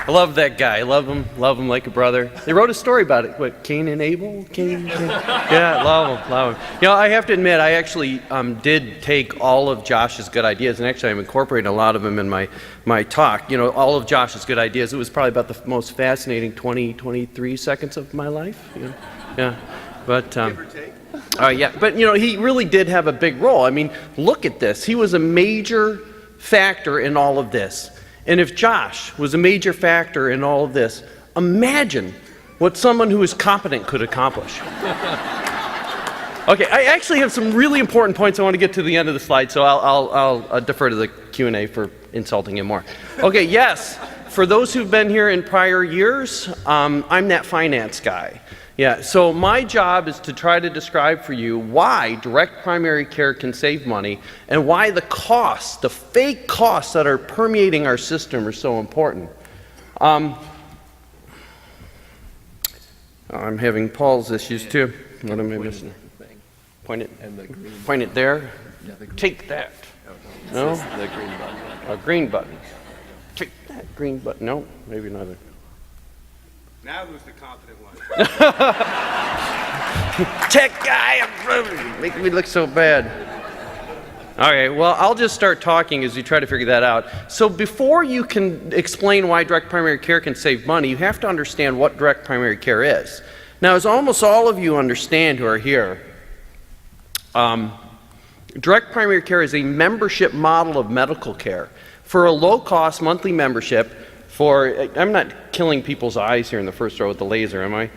I love that guy. I love him like a brother. They wrote a story about it. What, Cain and Abel? Yeah, love him. You know, I have to admit, I actually did take all of Josh's good ideas, and actually I'm incorporating a lot of them in my talk. You know, all of Josh's good ideas. It was probably about the most fascinating 23 seconds of my life. You know? Yeah, but give or take. yeah, but you know, he really did have a big role. I mean, look at this. He was a major factor in all of this. And if Josh was a major factor in all of this, imagine what someone who is competent could accomplish. Okay, I actually have some really important points I want to get to the end of the slide, so I'll defer to the Q&A for insulting him more. Okay, yes, for those who've been here in prior years, I'm that finance guy. Yeah, so my job is to try to describe for you why direct primary care can save money and why the costs, the fake costs that are permeating our system are so important. I'm having Paul's issues too. What am I missing? Point it there. Yeah, take that. No? The green button. A green button. Take that green button. No, maybe another. Now who's the confident one? Tech guy, making me look so bad. All right, well, I'll just start talking as you try to figure that out. So before you can explain why direct primary care can save money, you have to understand what direct primary care is. Now, as almost all of you understand who are here, direct primary care is a membership model of medical care. For a low-cost monthly membership, I'm not killing people's eyes here in the first row with the laser, am I?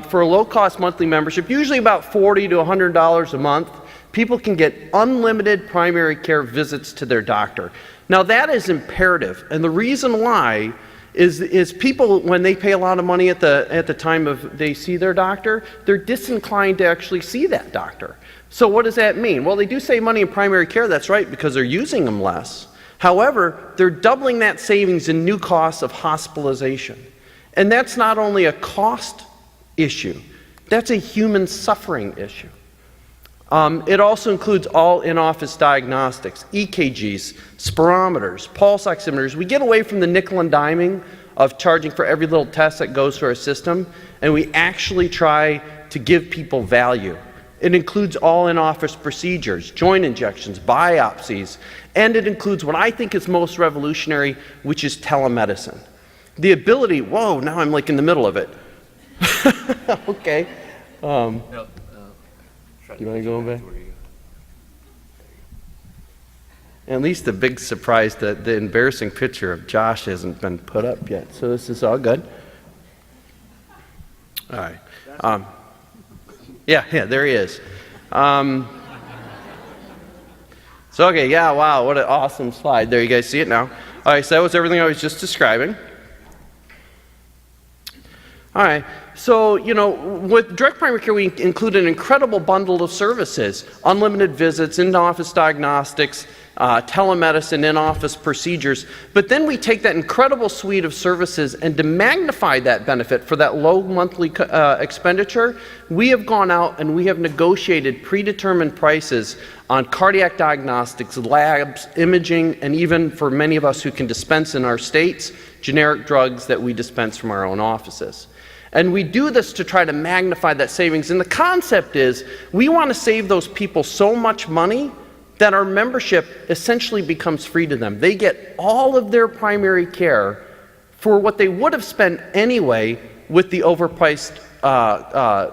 For a low-cost monthly membership, usually about $40 to $100 a month, people can get unlimited primary care visits to their doctor. Now that is imperative, and the reason why is people, when they pay a lot of money at the time of they see their doctor, they're disinclined to actually see that doctor. So what does that mean? Well, they do save money in primary care, that's right, because they're using them less. However, they're doubling that savings in new costs of hospitalization. And that's not only a cost issue, that's a human suffering issue. It also includes all in-office diagnostics, EKGs, spirometers, pulse oximeters. We get away from the nickel and diming of charging for every little test that goes through our system, and we actually try to give people value. It includes all in-office procedures, joint injections, biopsies, and it includes what I think is most revolutionary, which is telemedicine. The ability, whoa, now I'm like in the middle of it. Okay. You want to go back? At least the big surprise, the embarrassing picture of Josh hasn't been put up yet, so this is all good. All right. Yeah, there he is. So, okay, yeah, wow, what an awesome slide. There, you guys see it now. All right, so that was everything I was just describing. All right, so, you know, with direct primary care, we include an incredible bundle of services, unlimited visits, in-office diagnostics, telemedicine, in-office procedures. But then we take that incredible suite of services and to magnify that benefit for that low monthly expenditure, we have gone out and we have negotiated predetermined prices on cardiac diagnostics, labs, imaging, and even for many of us who can dispense in our states, generic drugs that we dispense from our own offices. And we do this to try to magnify that savings. And the concept is we want to save those people so much money that our membership essentially becomes free to them. They get all of their primary care for what they would have spent anyway with the overpriced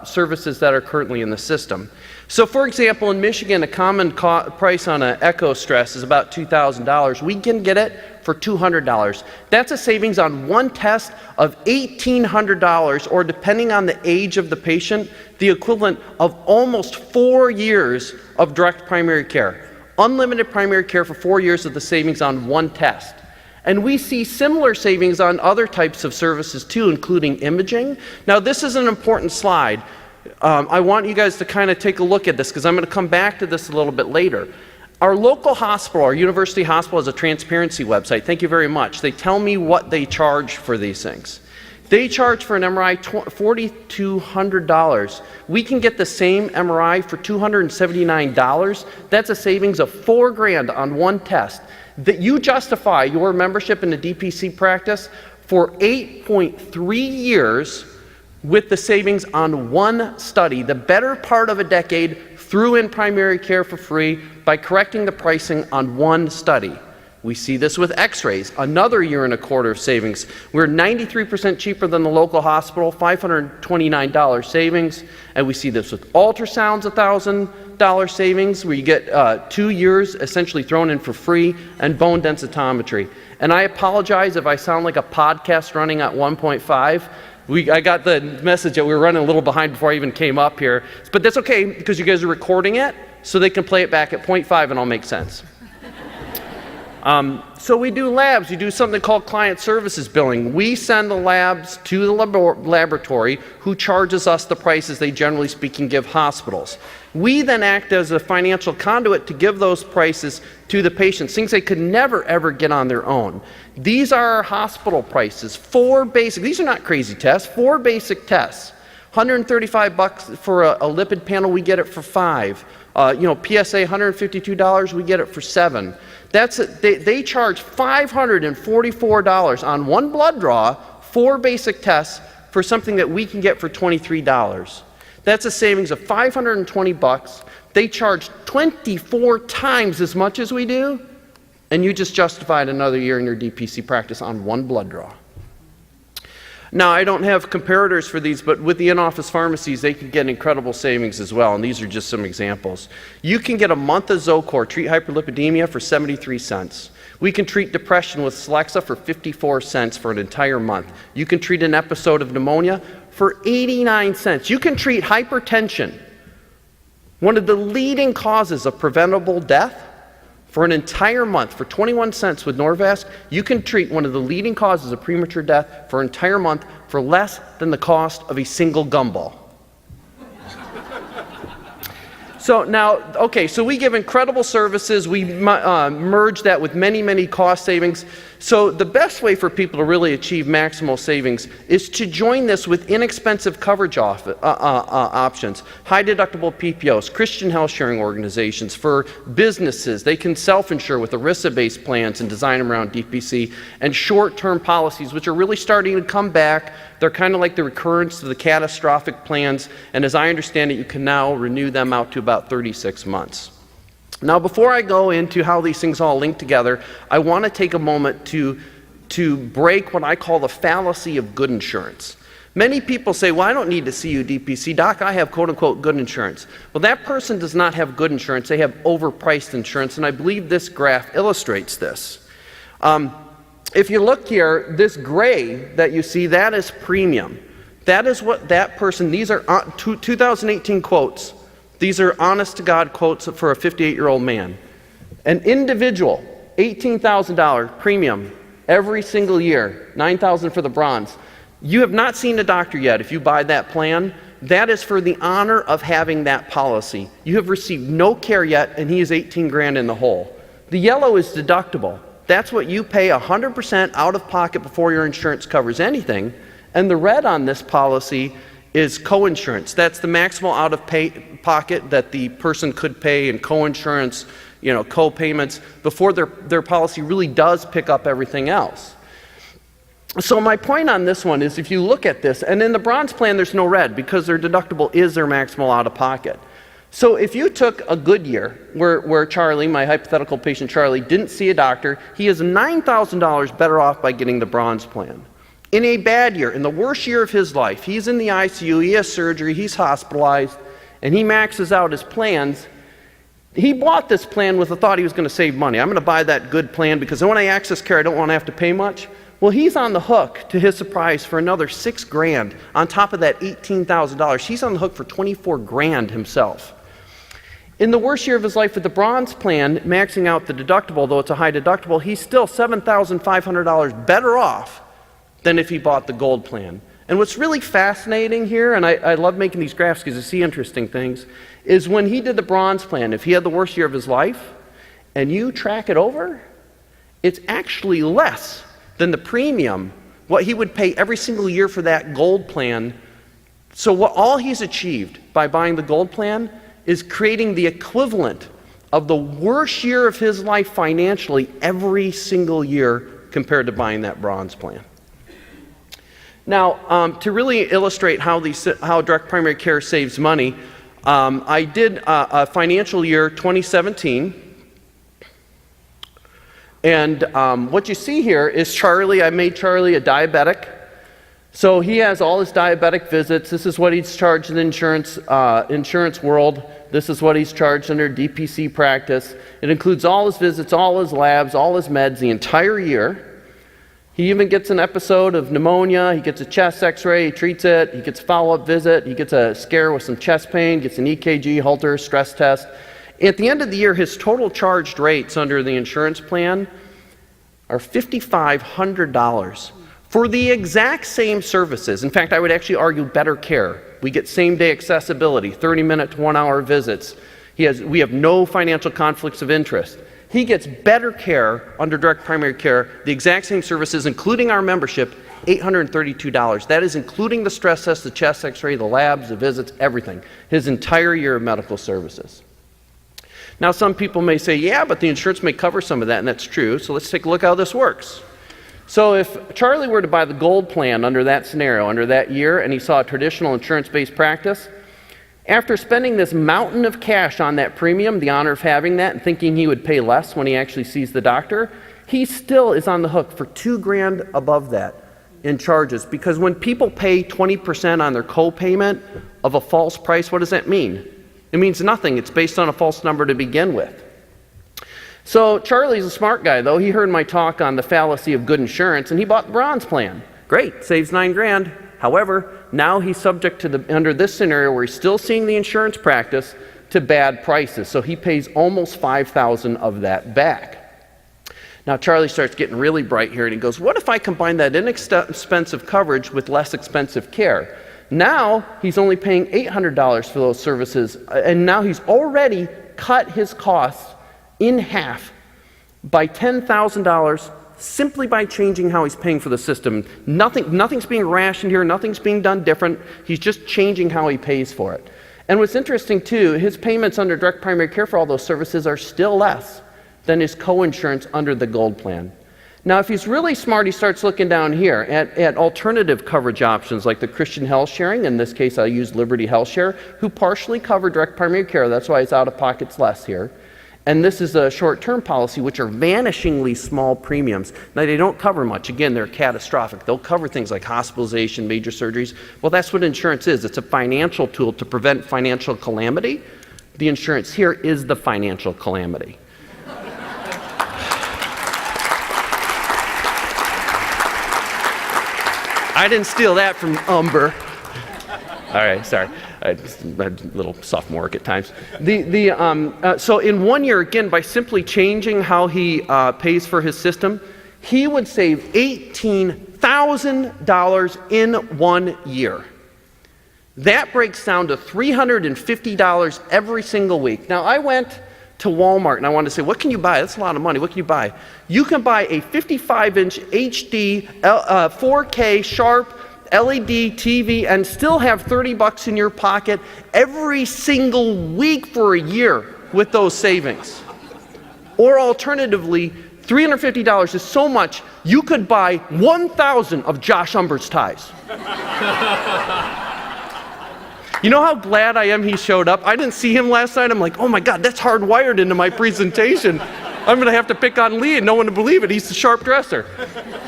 services that are currently in the system. So for example, in Michigan, a common price on an echo stress is about $2,000. We can get it for $200. That's a savings on one test of $1,800, or depending on the age of the patient, the equivalent of almost 4 years of direct primary care. Unlimited primary care for 4 years of the savings on one test. And we see similar savings on other types of services too, including imaging. Now this is an important slide. I want you guys to kind of take a look at this because I'm going to come back to this a little bit later. Our local hospital, our university hospital, has a transparency website. Thank you very much. They tell me what they charge for these things. They charge for an MRI $4,200. We can get the same MRI for $279. That's a savings of $4,000 on one test. That you justify your membership in the DPC practice for 8.3 years with the savings on one study, the better part of a decade, threw in primary care for free by correcting the pricing on one study. We see this with x-rays, another year and a quarter of savings. We're 93% cheaper than the local hospital, $529 savings. And we see this with ultrasounds, $1,000 savings, where you get 2 years essentially thrown in for free, and bone densitometry. And I apologize if I sound like a podcast running at 1.5. I got the message that we were running a little behind before I even came up here. But that's okay, because you guys are recording it, so they can play it back at 0.5 and all make sense. So we do labs. We do something called client services billing. We send the labs to the laboratory, who charges us the prices they generally speaking give hospitals. We then act as a financial conduit to give those prices to the patients, things they could never ever get on their own. These are our hospital prices. These are not crazy tests, 4 basic tests. $135 for a lipid panel, we get it for $5. PSA $152, we get it for $7. They charge $544 on one blood draw, 4 basic tests, for something that we can get for $23. That's a savings of $520. They charge 24 times as much as we do, and you just justified another year in your DPC practice on one blood draw. Now, I don't have comparators for these, but with the in-office pharmacies, they can get incredible savings as well, and these are just some examples. You can get a month of Zocor, treat hyperlipidemia, for 73 cents. We can treat depression with Celexa for 54 cents for an entire month. You can treat an episode of pneumonia for 89 cents. You can treat hypertension, one of the leading causes of preventable death, for an entire month, for 21 cents with Norvasc. You can treat one of the leading causes of premature death for an entire month for less than the cost of a single gumball. So now, so we give incredible services. We merge that with many, many cost savings. So the best way for people to really achieve maximal savings is to join this with inexpensive coverage options, high deductible PPOs, Christian health sharing organizations. For businesses, they can self-insure with ERISA-based plans and design them around DPC, and short-term policies, which are really starting to come back. They're kind of like the recurrence of the catastrophic plans, and as I understand it, you can now renew them out to about 36 months. Now, before I go into how these things all link together, I want to take a moment to break what I call the fallacy of good insurance. Many people say, well, I don't need to see you, DPC. Doc, I have quote-unquote good insurance. Well, that person does not have good insurance. They have overpriced insurance, and I believe this graph illustrates this. If you look here, this gray that you see, that is premium. That is what that person, these are 2018 quotes. These are honest-to-God quotes for a 58-year-old man. An individual, $18,000 premium every single year, $9,000 for the bronze. You have not seen a doctor yet if you buy that plan. That is for the honor of having that policy. You have received no care yet, and he is 18 grand in the hole. The yellow is deductible. That's what you pay 100% out of pocket before your insurance covers anything. And the red on this policy is coinsurance. That's the maximal out of pocket that the person could pay in coinsurance, co-payments, before their policy really does pick up everything else. So my point on this one is, if you look at this, and in the bronze plan there's no red because their deductible is their maximal out of pocket. So if you took a good year where Charlie, my hypothetical patient Charlie, didn't see a doctor, he is $9,000 better off by getting the bronze plan. In a bad year, in the worst year of his life, he's in the ICU, he has surgery, he's hospitalized, and he maxes out his plans. He bought this plan with the thought he was going to save money. I'm going to buy that good plan because when I access care, I don't want to have to pay much. Well, he's on the hook, to his surprise, for another $6 grand on top of that $18,000. He's on the hook for 24 grand himself. In the worst year of his life with the bronze plan, maxing out the deductible, though it's a high deductible, he's still $7,500 better off than if he bought the gold plan. And what's really fascinating here, and I love making these graphs because I see interesting things, is when he did the bronze plan, if he had the worst year of his life, and you track it over, it's actually less than the premium, what he would pay every single year for that gold plan. So all he's achieved by buying the gold plan is creating the equivalent of the worst year of his life financially every single year compared to buying that bronze plan. Now, to really illustrate how direct primary care saves money, I did a financial year 2017. And what you see here is Charlie. I made Charlie a diabetic. So he has all his diabetic visits. This is what he's charged in the insurance world. This is what he's charged under DPC practice. It includes all his visits, all his labs, all his meds, the entire year. He even gets an episode of pneumonia. He gets a chest x-ray, he treats it. He gets a follow-up visit. He gets a scare with some chest pain, gets an EKG, Holter, stress test. At the end of the year, his total charged rates under the insurance plan are $5,500 for the exact same services. In fact, I would actually argue better care. We get same-day accessibility, 30-minute to 1-hour visits. We have no financial conflicts of interest. He gets better care under direct primary care, the exact same services, including our membership, $832. That is including the stress test, the chest x-ray, the labs, the visits, everything. His entire year of medical services. Now, some people may say, yeah, but the insurance may cover some of that, and that's true. So let's take a look how this works. So if Charlie were to buy the gold plan under that scenario, under that year, and he saw a traditional insurance-based practice, after spending this mountain of cash on that premium, the honor of having that, and thinking he would pay less when he actually sees the doctor, he still is on the hook for $2,000 above that in charges. Because when people pay 20% on their co-payment of a false price, what does that mean? It means nothing. It's based on a false number to begin with. So Charlie's a smart guy, though. He heard my talk on the fallacy of good insurance, and he bought the bronze plan. Great, saves $9,000. However, now he's subject to under this scenario where he's still seeing the insurance practice to bad prices. So he pays almost $5,000 of that back. Now Charlie starts getting really bright here, and he goes, what if I combine that inexpensive coverage with less expensive care? Now he's only paying $800 for those services, and now he's already cut his costs in half by $10,000 simply by changing how he's paying for the system. Nothing's being rationed here, nothing's being done different. He's just changing how he pays for it. And what's interesting too, his payments under direct primary care for all those services are still less than his co-insurance under the gold plan. Now, if he's really smart, he starts looking down here at alternative coverage options like the Christian Health Sharing. In this case, I use Liberty Health Share, who partially cover direct primary care. That's why his out-of-pocket's less here. And this is a short-term policy, which are vanishingly small premiums. Now, they don't cover much. Again, they're catastrophic. They'll cover things like hospitalization, major surgeries. Well, that's what insurance is. It's a financial tool to prevent financial calamity. The insurance here is the financial calamity. I didn't steal that from Umber. All right, sorry. I'm a little sophomoric at times. So in 1 year, again, by simply changing how he pays for his system, he would save $18,000 in 1 year. That breaks down to $350 every single week. Now, I went to Walmart and I wanted to say, what can you buy? That's a lot of money. What can you buy? You can buy a 55-inch HD 4K sharp LED TV and still have $30 in your pocket every single week for a year with those savings. Or alternatively, $350 is so much you could buy 1,000 of Josh Umber's ties. You know how glad I am he showed up? I didn't see him last night. I'm like, oh my God, that's hardwired into my presentation. I'm going to have to pick on Lee and no one to believe it. He's the sharp dresser.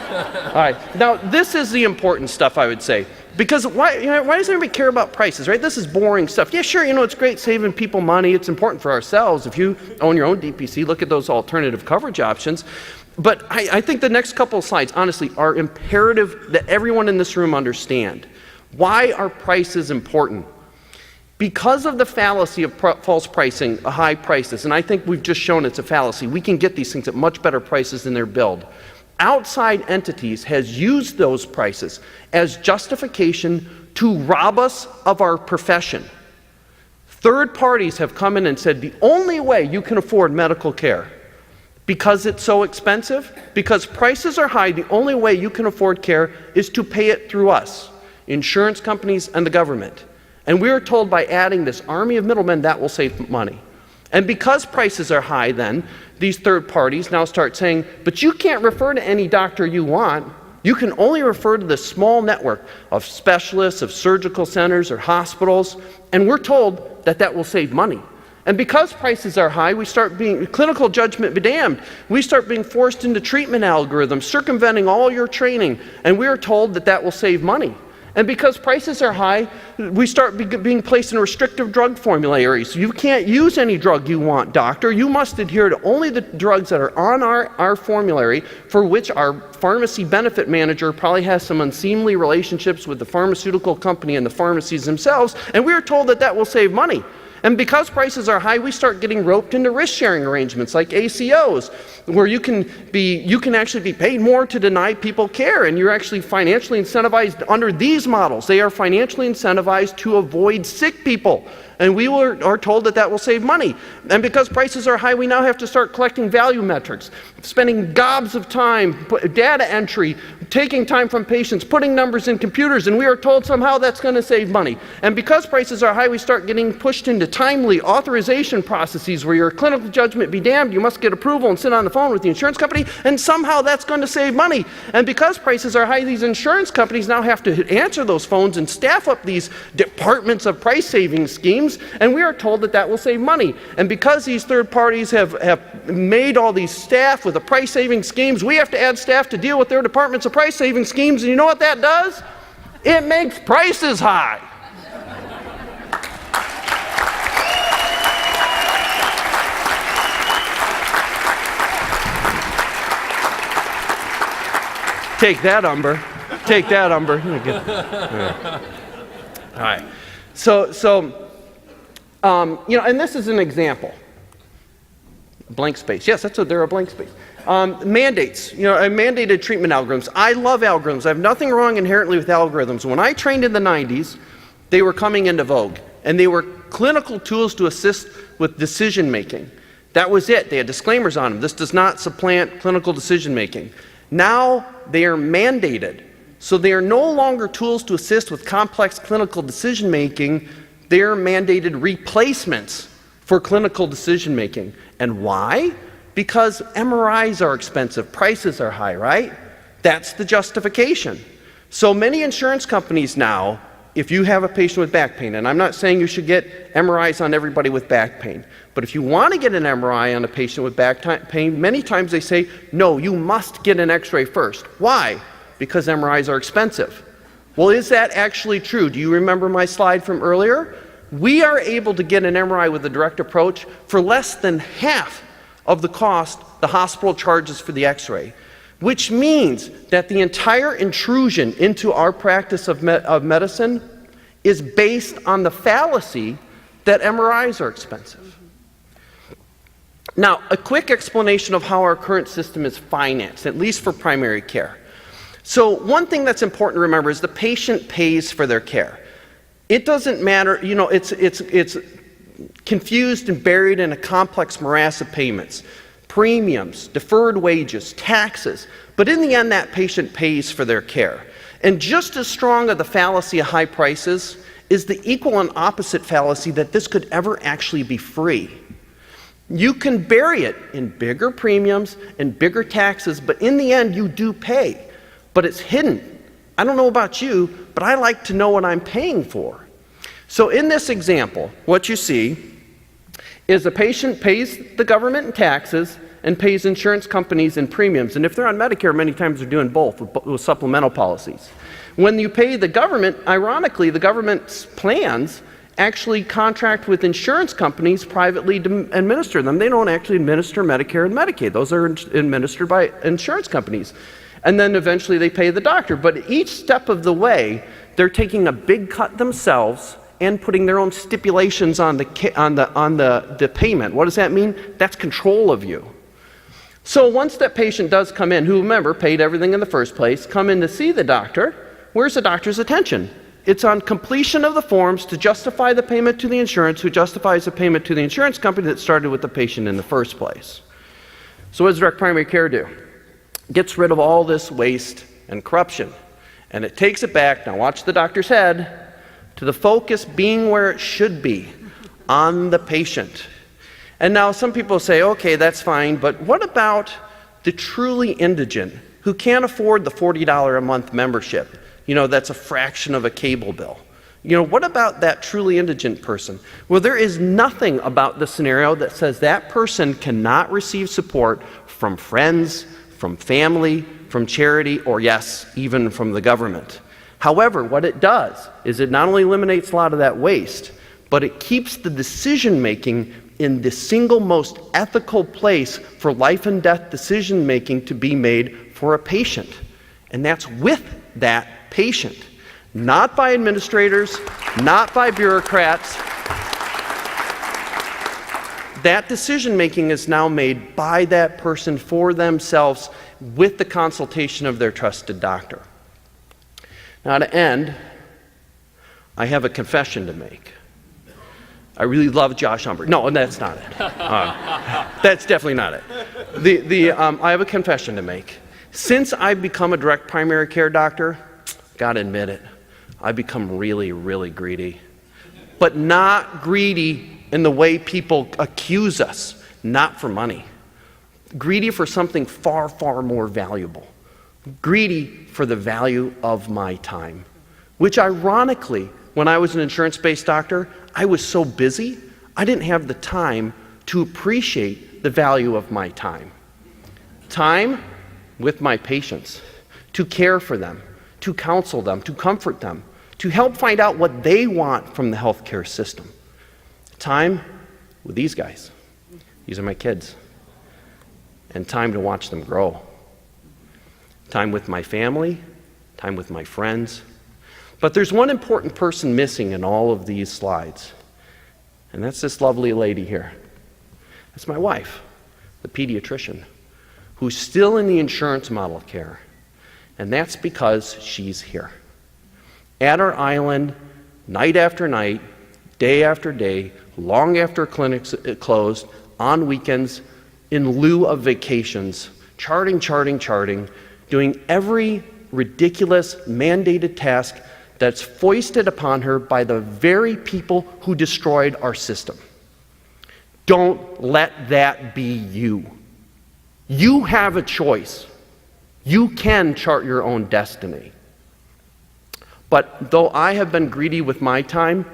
All right. Now, this is the important stuff, I would say. Because why does everybody care about prices, right? This is boring stuff. Yeah, sure, it's great saving people money. It's important for ourselves. If you own your own DPC, look at those alternative coverage options. But I think the next couple of slides, honestly, are imperative that everyone in this room understand. Why are prices important? Because of the fallacy of false pricing, high prices, and I think we've just shown it's a fallacy, we can get these things at much better prices than they're billed. Outside entities has used those prices as justification to rob us of our profession. Third parties have come in and said the only way you can afford medical care, because it's so expensive, because prices are high, the only way you can afford care is to pay it through us, insurance companies and the government. And we are told by adding this army of middlemen that will save money. And because prices are high then, these third parties now start saying, but you can't refer to any doctor you want. You can only refer to this small network of specialists, of surgical centers or hospitals, and we're told that that will save money. And because prices are high, we start being, clinical judgment be damned, we start being forced into treatment algorithms, circumventing all your training, and we are told that that will save money. And because prices are high, we start being placed in restrictive drug formularies. You can't use any drug you want, doctor. You must adhere to only the drugs that are on our formulary, for which our pharmacy benefit manager probably has some unseemly relationships with the pharmaceutical company and the pharmacies themselves, and we are told that that will save money. And because prices are high, we start getting roped into risk-sharing arrangements like ACOs, where you can actually be paid more to deny people care, and you're actually financially incentivized under these models. They are financially incentivized to avoid sick people. And we are told that that will save money. And because prices are high, we now have to start collecting value metrics, spending gobs of time, data entry, taking time from patients, putting numbers in computers, and we are told somehow that's going to save money. And because prices are high, we start getting pushed into timely authorization processes where your clinical judgment be damned, you must get approval and sit on the phone with the insurance company, and somehow that's going to save money. And because prices are high, these insurance companies now have to answer those phones and staff up these departments of price saving schemes, and we are told that that will save money. And because these third parties have made all these staff with the price saving schemes, we have to add staff to deal with their departments of price saving schemes, and you know what that does? It makes prices high. Take that, Umber. Take that, Umber. All right. And this is an example. Blank space. Yes, they're a blank space. Mandates, mandated treatment algorithms. I love algorithms. I have nothing wrong inherently with algorithms. When I trained in the 90s, they were coming into vogue, and they were clinical tools to assist with decision making. That was it. They had disclaimers on them. This does not supplant clinical decision making. Now they are mandated. So they are no longer tools to assist with complex clinical decision making. They are mandated replacements for clinical decision making. And why? Because MRIs are expensive, prices are high, right? That's the justification. So many insurance companies now, if you have a patient with back pain, and I'm not saying you should get MRIs on everybody with back pain, but if you want to get an MRI on a patient with back pain, many times they say, no, you must get an x-ray first. Why? Because MRIs are expensive. Well, is that actually true? Do you remember my slide from earlier? We are able to get an MRI with a direct approach for less than half of the cost the hospital charges for the x-ray, which means that the entire intrusion into our practice of medicine is based on the fallacy that MRIs are expensive. Now, a quick explanation of how our current system is financed, at least for primary care. So one thing that's important to remember is the patient pays for their care. It doesn't matter, it's confused and buried in a complex morass of payments, premiums, deferred wages, taxes, but in the end that patient pays for their care. And just as strong of the fallacy of high prices is the equal and opposite fallacy that this could ever actually be free. You can bury it in bigger premiums and bigger taxes, but in the end you do pay, but it's hidden. I don't know about you, but I like to know what I'm paying for. So in this example, what you see is a patient pays the government in taxes and pays insurance companies in premiums. And if they're on Medicare, many times they're doing both with supplemental policies. When you pay the government, ironically, the government's plans actually contract with insurance companies privately to administer them. They don't actually administer Medicare and Medicaid. Those are administered by insurance companies. And then eventually they pay the doctor. But each step of the way, they're taking a big cut themselves and putting their own stipulations on the payment. What does that mean? That's control of you. So once that patient does come in, who remember paid everything in the first place, come in to see the doctor, where's the doctor's attention? It's on completion of the forms to justify the payment to the insurance, who justifies the payment to the insurance company that started with the patient in the first place. So what does direct primary care do? Gets rid of all this waste and corruption. And it takes it back, now watch the doctor's head, to the focus being where it should be, on the patient. And now some people say, okay, that's fine, but what about the truly indigent who can't afford the $40 a month membership. That's a fraction of a cable bill. What about that truly indigent person? Well, there is nothing about the scenario that says that person cannot receive support from friends, from family, from charity, or yes, even from the government. However, what it does is it not only eliminates a lot of that waste, but it keeps the decision-making in the single most ethical place for life and death decision-making to be made for a patient. And that's with that patient. Not by administrators, not by bureaucrats. That decision-making is now made by that person for themselves with the consultation of their trusted doctor. Now, to end, I have a confession to make. I really love Josh Umber. No, that's not it. That's definitely not it. I have a confession to make. Since I've become a direct primary care doctor, gotta admit it, I've become really, really greedy. But not greedy in the way people accuse us, not for money. Greedy for something far, far more valuable. Greedy for the value of my time. Which ironically, when I was an insurance-based doctor, I was so busy, I didn't have the time to appreciate the value of my time. Time with my patients, to care for them, to counsel them, to comfort them, to help find out what they want from the healthcare system. Time with these guys. These are my kids. And time to watch them grow. Time with my family, time with my friends. But there's one important person missing in all of these slides, and that's this lovely lady here. That's my wife, the pediatrician, who's still in the insurance model of care, and that's because she's here. At our island, night after night, day after day, long after clinics closed, on weekends, in lieu of vacations, charting, doing every ridiculous mandated task that's foisted upon her by the very people who destroyed our system. Don't let that be you. You have a choice. You can chart your own destiny. But though I have been greedy with my time,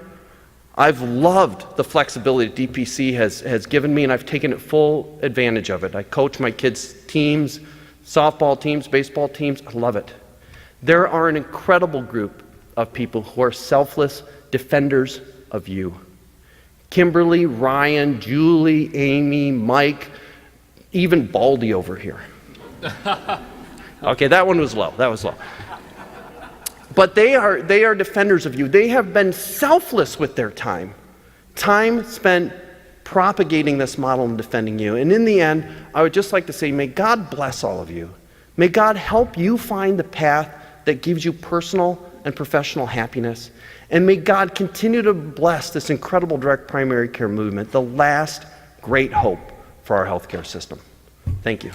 I've loved the flexibility DPC has given me, and I've taken full advantage of it. I coach my kids' teams, softball teams, baseball teams. I love it. There are an incredible group of people who are selfless defenders of you. Kimberly, Ryan, Julie, Amy, Mike, even Baldy over here. Okay, that one was low. That was low. But they are defenders of you. They have been selfless with their time. Time spent propagating this model and defending you. And in the end, I would just like to say, may God bless all of you. May God help you find the path that gives you personal and professional happiness. And may God continue to bless this incredible direct primary care movement, the last great hope for our healthcare system. Thank you.